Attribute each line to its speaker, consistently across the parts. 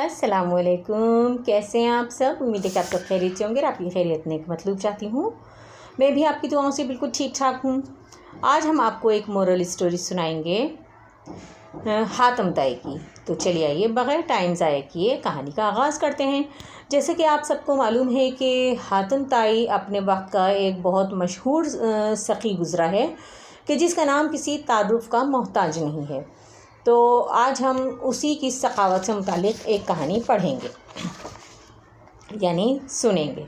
Speaker 1: अस्सलामुअलैकुम। कैसे हैं आप सब? उम्मीद है कि आप सब खैरियत से होंगे। आपकी खैरियत ने मतलब चाहती हूँ। मैं भी आपकी दुआओं से बिल्कुल ठीक ठाक हूँ। आज हम आपको एक मोरल स्टोरी सुनाएंगे हातम ताई की। तो चलिए आइए बग़ैर टाइम ज़ाया किए कहानी का आगाज़ करते हैं। जैसे कि आप सबको मालूम है कि हातम ताई अपने वक्त का एक बहुत मशहूर सखी गुज़रा है कि जिसका नाम किसी तारुफ़ का मोहताज नहीं है। तो आज हम उसी की सखावत से मुतालिक एक कहानी पढ़ेंगे यानी सुनेंगे।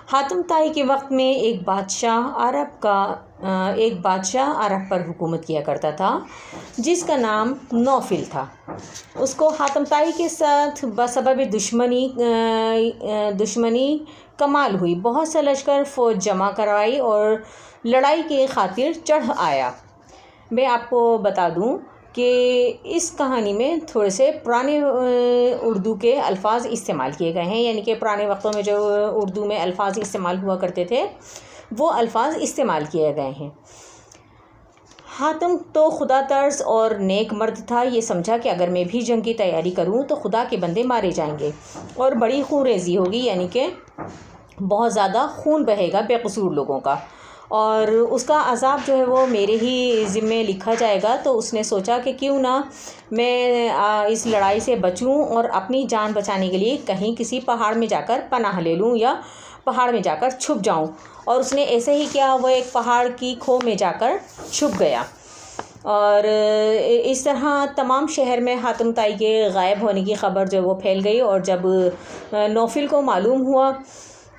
Speaker 1: हातम ताई के वक्त में एक बादशाह अरब पर हुकूमत किया करता था जिसका नाम नौफिल था। उसको हातम ताई के साथ बसबब दुश्मनी कमाल हुई। बहुत सा लश्कर फ़ौज जमा करवाई और लड़ाई के खातिर चढ़ आया। मैं आपको बता दूं कि इस कहानी में थोड़े से पुराने उर्दू के अल्फाज इस्तेमाल किए गए हैं, यानी कि पुराने वक्तों में जो उर्दू में अल्फाज इस्तेमाल हुआ करते थे वो अल्फाज इस्तेमाल किए गए हैं। हातम तो खुदा तर्स और नेक मर्द था। ये समझा कि अगर मैं भी जंग की तैयारी करूं तो खुदा के बंदे मारे जाएंगे और बड़ी खूनरेज़ी होगी, यानी कि बहुत ज़्यादा खून बहेगा बेकसूर लोगों का, और उसका अज़ाब जो है वो मेरे ही ज़िम्मे लिखा जाएगा। तो उसने सोचा कि क्यों ना मैं इस लड़ाई से बचूं और अपनी जान बचाने के लिए कहीं किसी पहाड़ में जाकर पनाह ले लूं या पहाड़ में जाकर छुप जाऊं। और उसने ऐसे ही किया। वो एक पहाड़ की खो में जाकर छुप गया और इस तरह तमाम शहर में हातम ताई के गायब होने की ख़बर जो वो फैल गई। और जब नौफिल को मालूम हुआ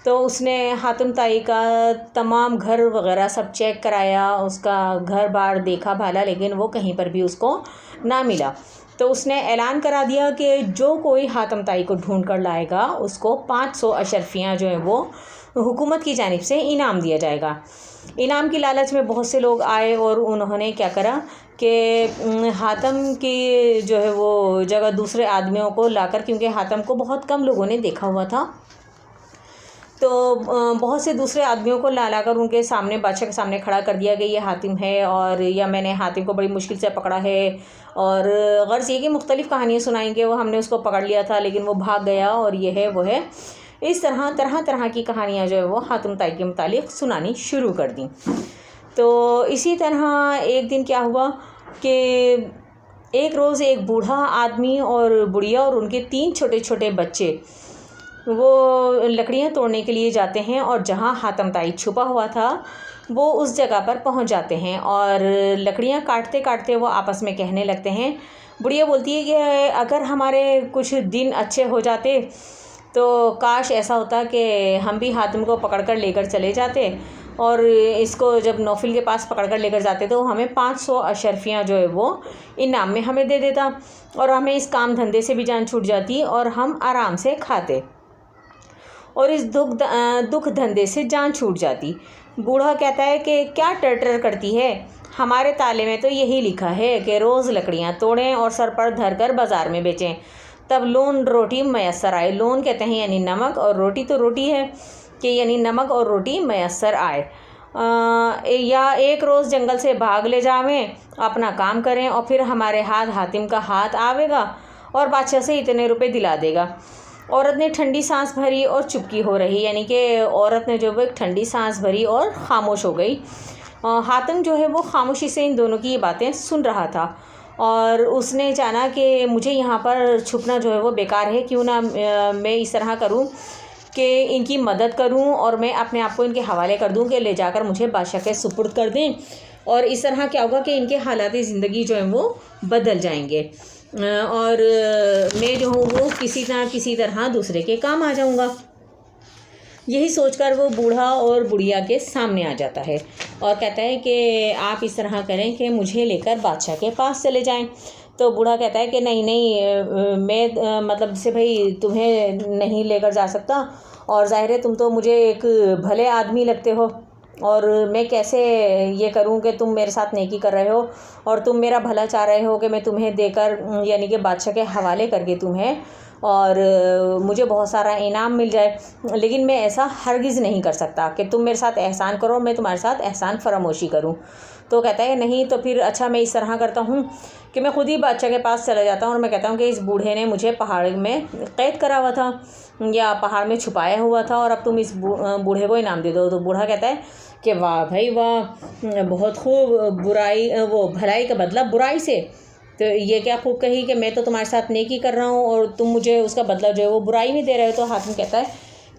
Speaker 1: तो उसने हातम ताई का तमाम घर वगैरह सब चेक कराया, उसका घर बार देखा भाला, लेकिन वो कहीं पर भी उसको ना मिला। तो उसने ऐलान करा दिया कि जो कोई हातम ताई को ढूंढ कर लाएगा उसको 500 अशरफियाँ जो हैं वो हुकूमत की जानिब से इनाम दिया जाएगा। इनाम की लालच में बहुत से लोग आए और उन्होंने क्या करा कि हातम की जो है वो जगह दूसरे आदमियों को लाकर, क्योंकि हातम को बहुत कम लोगों ने देखा हुआ था, तो बहुत से दूसरे आदमियों को ला कर उनके सामने बादशाह के सामने खड़ा कर दिया कि ये हातिम है और या मैंने हातिम को बड़ी मुश्किल से पकड़ा है। और गर्ज ये कि मुख्तलिफ़ कहानियाँ सुनाएंगे वो हमने उसको पकड़ लिया था लेकिन वो भाग गया और ये है वो है। इस तरह तरह की कहानियाँ जो है वो हातम ताई के मुतालिक सुनानी शुरू कर दी। तो इसी तरह एक दिन क्या हुआ कि एक रोज़ एक बूढ़ा आदमी और बुढ़िया और उनके 3 छोटे छोटे बच्चे वो लकड़ियाँ तोड़ने के लिए जाते हैं और जहाँ हातम ताई छुपा हुआ था वो उस जगह पर पहुँच जाते हैं और लकड़ियाँ काटते काटते वो आपस में कहने लगते हैं। बुढ़िया बोलती है कि अगर हमारे कुछ दिन अच्छे हो जाते तो काश ऐसा होता कि हम भी हातिम को पकड़ कर लेकर चले जाते और इसको जब नौफिल के पास पकड़ कर लेकर जाते तो हमें 500 अशरफियाँ जो है वो इनाम में हमें दे देता और हमें इस काम धंधे से भी जान छूट जाती और हम आराम से खाते और इस दुख धंधे से जान छूट जाती। बूढ़ा कहता है कि क्या टर करती है, हमारे ताले में तो यही लिखा है कि रोज़ लकड़ियाँ तोड़ें और सर पर धर कर बाज़ार में बेचें, तब लोन रोटी मैसर आए। लोन कहते हैं यानी नमक, और रोटी तो रोटी है कि यानी नमक और रोटी मैसर आए। या एक रोज़ जंगल से भाग ले जावें, अपना काम करें और फिर हमारे हातिम का हाथ आवेगा और बादशाह से इतने रुपए दिला देगा। औरत ने ठंडी सांस भरी और चुपकी हो रही, यानी कि औरत ने जो वो एक ठंडी सांस भरी और ख़ामोश हो गई। हातिम जो है वो खामोशी से इन दोनों की ये बातें सुन रहा था और उसने जाना कि मुझे यहाँ पर छुपना जो है वो बेकार है, क्यों ना मैं इस तरह करूँ कि इनकी मदद करूँ और मैं अपने आप को इनके हवाले कर दूँ कि ले जाकर मुझे बादशाह के सुपुर्द कर दें। और इस तरह क्या होगा कि इनके हालात ज़िंदगी जो है वो बदल जाएंगे और मैं जो हूँ वो किसी ना किसी तरह दूसरे के काम आ जाऊँगा। यही सोचकर वो बूढ़ा और बुढ़िया के सामने आ जाता है और कहता है कि आप इस तरह करें कि मुझे लेकर बादशाह के पास चले जाएं। तो बूढ़ा कहता है कि नहीं मैं मतलब से भाई तुम्हें नहीं लेकर जा सकता, और ज़ाहिर है तुम तो मुझे एक भले आदमी लगते हो और मैं कैसे ये करूं कि तुम मेरे साथ नेकी कर रहे हो और तुम मेरा भला चाह रहे हो कि मैं तुम्हें देकर यानी कि बादशाह के हवाले करके तुम्हें और मुझे बहुत सारा इनाम मिल जाए, लेकिन मैं ऐसा हरगिज़ नहीं कर सकता कि तुम मेरे साथ एहसान करो और मैं तुम्हारे साथ एहसान फरामोशी करूं। तो कहता है नहीं, तो फिर अच्छा मैं इस तरह करता हूँ कि मैं खुद ही बादशाह के पास चला जाता हूँ और मैं कहता हूँ कि इस बूढ़े ने मुझे पहाड़ में कैद करा हुआ था या पहाड़ में छुपाया हुआ था और अब तुम इस बूढ़े को इनाम दे दो। तो बूढ़ा कहता है कि वाह भाई वाह, बहुत खूब, बुराई वो भलाई का बदला बुराई से। तो ये क्या खूब कही कि मैं तो तुम्हारे साथ नेकी कर रहा हूँ और तुम मुझे उसका बदला जो है वो बुराई में दे रहे हो। तो हातिम कहता है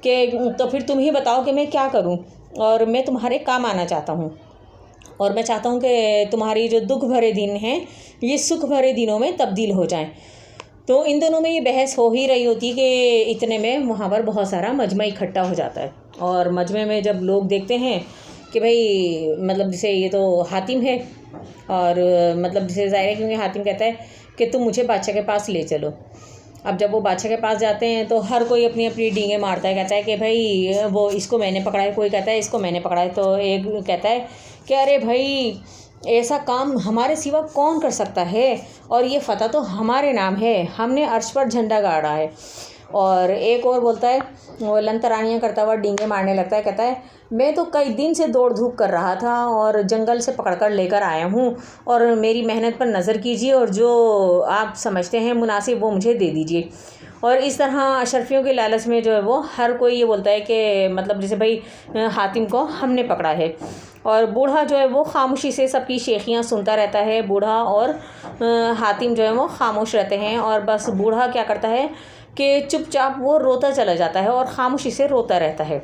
Speaker 1: कि तो फिर तुम ही बताओ कि मैं क्या करूँ, और मैं तुम्हारे काम आना चाहता हूँ और मैं चाहता हूँ कि तुम्हारी जो दुख भरे दिन हैं ये सुख भरे दिनों में तब्दील हो जाएं। तो इन दोनों में ये बहस हो ही रही होती है कि इतने में वहाँ पर बहुत सारा मजमा इकट्ठा हो जाता है और मजमे में जब लोग देखते हैं कि भाई मतलब जैसे ये तो हातिम है और मतलब जैसे ज़ाहिर है क्योंकि हातिम कहता है कि तुम मुझे बादशाह के पास ले चलो। अब जब वो बादशाह के पास जाते हैं तो हर कोई अपनी अपनी डींगें मारता है, कहता है कि भाई वो इसको मैंने पकड़ा है, कोई कहता है इसको मैंने पकड़ा है। तो एक कहता है कि अरे भाई ऐसा काम हमारे सिवा कौन कर सकता है और ये फ़तह तो हमारे नाम है, हमने अर्श पर झंडा गाड़ा है। और एक और बोलता है, वो लंतरानियाँ करता हुआ डींगे मारने लगता है, कहता है मैं तो कई दिन से दौड़ धूप कर रहा था और जंगल से पकड़कर लेकर आया हूँ और मेरी मेहनत पर नज़र कीजिए और जो आप समझते हैं मुनासिब वो मुझे दे दीजिए। और इस तरह अशरफियों के लालच में जो है वो हर कोई ये बोलता है कि मतलब जैसे भाई हातिम को हमने पकड़ा है। और बूढ़ा जो है वो खामोशी से सबकी शेखियाँ सुनता रहता है। बूढ़ा और हातिम जो है वो खामोश रहते हैं और बस बूढ़ा क्या करता है कि चुपचाप वो रोता चला जाता है और खामोशी से रोता रहता है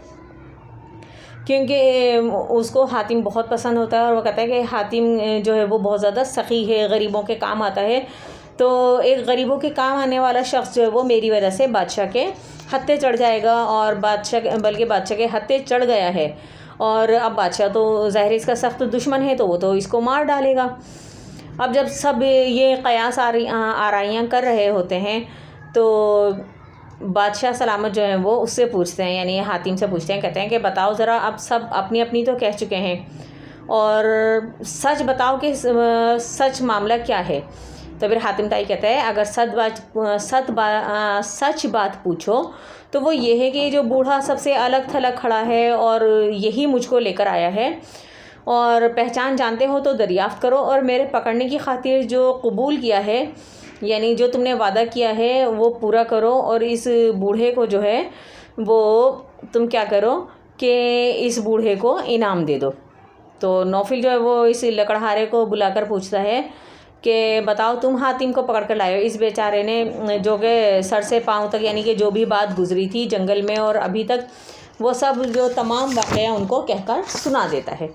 Speaker 1: क्योंकि उसको हातिम बहुत पसंद होता है और वो कहता है कि हातिम जो है वो बहुत ज़्यादा सखी है, गरीबों के काम आता है। तो एक गरीबों के काम आने वाला शख्स जो है वो मेरी वजह से बादशाह के हत्थे चढ़ जाएगा और बल्कि बादशाह के हत्थे चढ़ गया है और अब बादशाह तो ज़ाहिर इसका सख्त दुश्मन है तो वो तो इसको मार डालेगा। अब जब सब ये क़यास आराइयाँ कर रहे होते हैं तो बादशाह सलामत जो है वो उससे पूछते हैं, यानी हातिम से पूछते हैं, कहते हैं कि बताओ ज़रा, अब सब अपनी अपनी तो कह चुके हैं और सच बताओ कि सच मामला क्या है। तो फिर हातिम ताई कहता है अगर सच बात पूछो तो वो ये है कि जो बूढ़ा सबसे अलग थलग खड़ा है और यही मुझको लेकर आया है और पहचान जानते हो तो दरियाफ़्त करो और मेरे पकड़ने की खातिर जो कबूल किया है यानी जो तुमने वादा किया है वो पूरा करो और इस बूढ़े को जो है वो तुम क्या करो कि इस बूढ़े को इनाम दे दो। तो नौफिल जो है वो इस लकड़हारे को बुलाकर पूछता है कि बताओ तुम हातिम को पकड़ कर लाए हो। इस बेचारे ने जो कि सर से पाँव तक यानी कि जो भी बात गुजरी थी जंगल में और अभी तक वो सब जो तमाम वाक़या उनको कहकर सुना देता है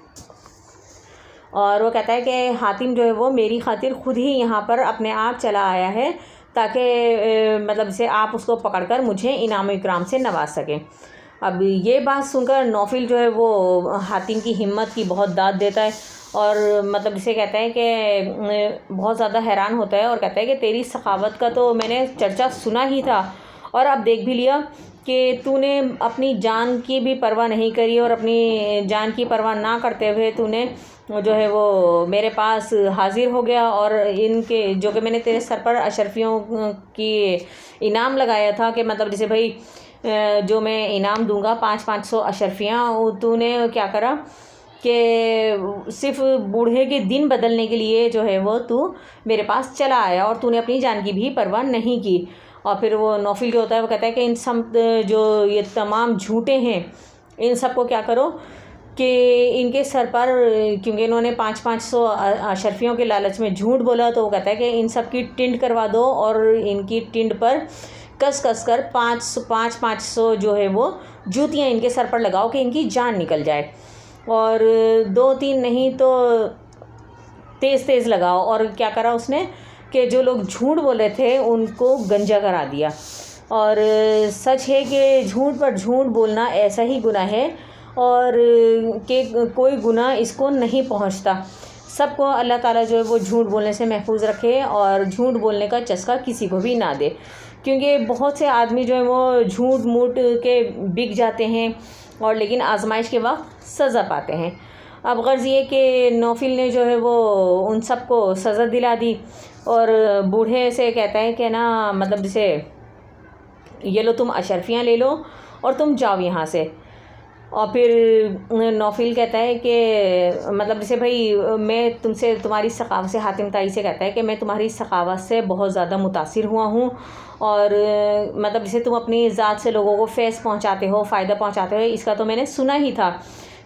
Speaker 1: और वो कहता है कि हातिम जो है वो मेरी खातिर ख़ुद ही यहाँ पर अपने आप चला आया है ताकि मतलब से आप उसको पकड़कर मुझे इनाम इकराम से नवाज सकें। अब ये बात सुनकर नौफिल जो है वो हातिम की हिम्मत की बहुत दाद देता है और मतलब इसे कहता है कि बहुत ज़्यादा हैरान होता है और कहता है कि तेरी सखावत का तो मैंने चर्चा सुना ही था और अब देख भी लिया कि तूने अपनी जान की भी परवाह नहीं करी और अपनी जान की परवाह ना करते हुए तूने जो है वो मेरे पास हाजिर हो गया और इनके जो कि मैंने तेरे सर पर अशरफियों की इनाम लगाया था कि मतलब जैसे भाई जो मैं इनाम दूंगा 500 अशरफियाँ, तूने क्या करा कि सिर्फ बूढ़े के दिन बदलने के लिए जो है वो तू मेरे पास चला आया और तूने अपनी जान की भी परवाह नहीं की। और फिर वो नौफिल जो होता है वो कहता है कि इन सब जो ये तमाम झूठे हैं इन सब को क्या करो कि इनके सर पर, क्योंकि इन्होंने 500 अशरफियों के लालच में झूठ बोला, तो वो कहता है कि इन सब की टिंड करवा दो और इनकी टिंड पर कस कर 500 जो है वो जूतियाँ इनके सर पर लगाओ कि इनकी जान निकल जाए और 2-3 नहीं तो तेज़ लगाओ। और क्या करा उसने कि जो लोग झूठ बोले थे उनको गंजा करा दिया। और सच है कि झूठ पर झूठ बोलना ऐसा ही गुनाह है और कि कोई गुनाह इसको नहीं पहुंचता। सबको अल्लाह ताला जो है वो झूठ बोलने से महफूज रखे और झूठ बोलने का चस्का किसी को भी ना दे, क्योंकि बहुत से आदमी जो है वो झूठ मूठ के बिक जाते हैं और लेकिन आजमाइश के वक्त सज़ा पाते हैं। अब गर्ज़ ये कि नौफिल ने जो है वो उन सबको सज़ा दिला दी और बूढ़े से कहता है कि ना मतलब जैसे ये लो तुम अशरफियाँ ले लो और तुम जाओ यहाँ से। और फिर नौफिल कहता है कि मतलब जैसे भाई मैं तुमसे तुम्हारी सखावत से, हातिम ताई से कहता है कि मैं तुम्हारी सखावत से बहुत ज़्यादा मुतासिर हुआ हूँ और मतलब जैसे तुम अपनी ज़ात से लोगों को फैज़ पहुँचाते हो, फ़ायदा पहुँचाते हो, इसका तो मैंने सुना ही था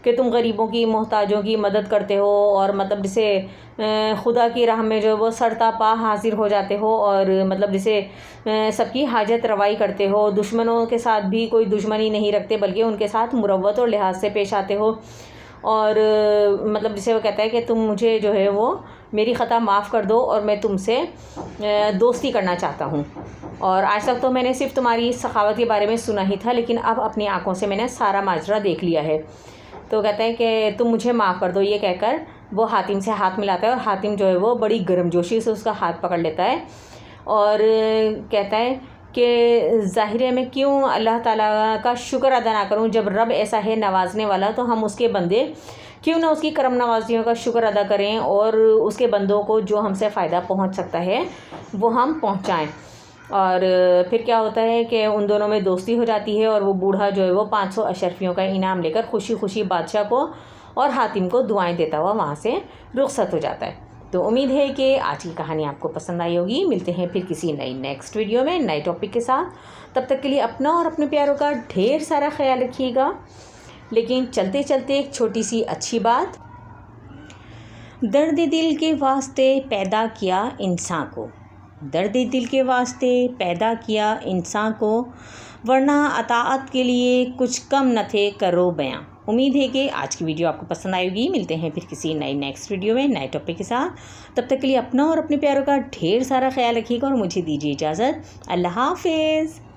Speaker 1: कि तुम गरीबों की, मोहताजों की मदद करते हो और मतलब जैसे खुदा की राह में जो वो सरता पा हाजिर हो जाते हो और मतलब जैसे सबकी हाजत रवाई करते हो, दुश्मनों के साथ भी कोई दुश्मनी नहीं रखते बल्कि उनके साथ मुरव्वत और लिहाज से पेश आते हो और मतलब जैसे वो कहता है कि तुम मुझे जो है वो मेरी ख़ता माफ़ कर दो और मैं तुमसे दोस्ती करना चाहता हूँ। और आज तक तो मैंने सिर्फ तुम्हारी सखावत के बारे में सुना ही था, लेकिन अब अपनी आँखों से मैंने सारा माजरा देख लिया है। तो कहता है कि तुम मुझे माफ़ कर दो। ये कहकर वो हातिम से हाथ मिलाता है और हातिम जो है वो बड़ी गर्मजोशी से उसका हाथ पकड़ लेता है और कहता है कि ज़ाहिर है मैं क्यों अल्लाह ताला का शुक्र अदा ना करूं, जब रब ऐसा है नवाजने वाला तो हम उसके बंदे क्यों ना उसकी करम नवाजियों का शुक्र अदा करें और उसके बंदों को जो हमसे फ़ायदा पहुंच सकता है वो हम पहुंचाएं। और फिर क्या होता है कि उन दोनों में दोस्ती हो जाती है और वो बूढ़ा जो है वो 500 अशरफियों का इनाम लेकर खुशी खुशी बादशाह को और हातिम को दुआएं देता हुआ वहाँ से रुखसत हो जाता है। तो उम्मीद है कि आज की कहानी आपको पसंद आई होगी। मिलते हैं फिर किसी नई नेक्स्ट वीडियो में नए टॉपिक के साथ। तब तक के लिए अपना और अपने प्यारों का ढेर सारा ख्याल रखिएगा। लेकिन चलते चलते एक छोटी सी अच्छी बात, दर्द दिल के वास्ते पैदा किया इंसान को, दर्द दिल के वास्ते पैदा किया इंसान को, वरना अताअत के लिए कुछ कम न थे करो बयां। उम्मीद है कि आज की वीडियो आपको पसंद आएगी। मिलते हैं फिर किसी नई नेक्स्ट वीडियो में नए टॉपिक के साथ। तब तक के लिए अपना और अपने प्यारों का ढेर सारा ख्याल रखिएगा और मुझे दीजिए इजाज़त। अल्लाह हाफिज़।